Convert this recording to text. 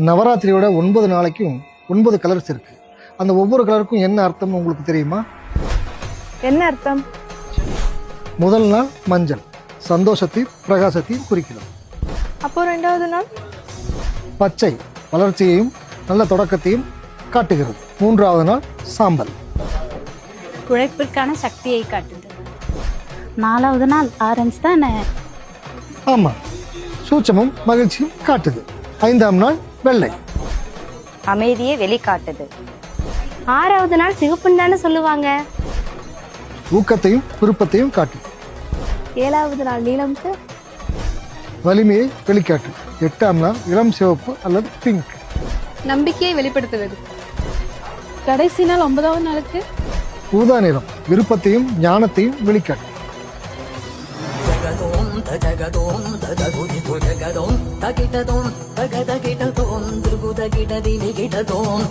நவராத்திரியோட 9 நாளைக்கும் 9 கலர்ஸ் இருக்கு. அந்த ஒவ்வொரு கலருக்கும் என்ன அர்த்தம் உங்களுக்கு தெரியுமா? என்ன அர்த்தம்? முதல் நாள் மஞ்சள், சந்தோஷத்தையும் பிரகாசத்தையும் குறிக்கிறது. அப்போ ரெண்டாவது நாள் பச்சை, வளர்ச்சியையும் நல்ல தொடக்கத்தையும் காட்டுகிறது. மூன்றாவது நாள் சாம்பல், உழைப்பிற்கான சக்தியை காட்டுது. நாலாவது நாள் ஆரஞ்சு தானே? ஆமா, சூட்சமும் மகிழ்ச்சியும் காட்டுது. 5ஆம் நாள் வெள்ளை, அமைதியை வெளிக்காட்டுது. ஆறாவது நாள் சிவப்புன்னு தானே சொல்லுவாங்க. ஊக்கத்தையும் விருப்பத்தையும் காட்டுது. ஏழாவது நாள் நீலம்க்கு வலிமையை வெளிக்காட்டு. 8ஆம் நாள் இளம் சிவப்பு அல்லது பிங்க், நம்பிக்கையை வெளிப்படுத்துவது. கடைசி நாள் 9வது நாளுக்கு ஊதா நிறம், விருப்பத்தையும் ஞானத்தையும் வெளிக்காட்டு. జగదోం తగగుదిగు జగదోం తగిటదోం తగదగిటదోం దుర్గుదగిటది నిగిటదోం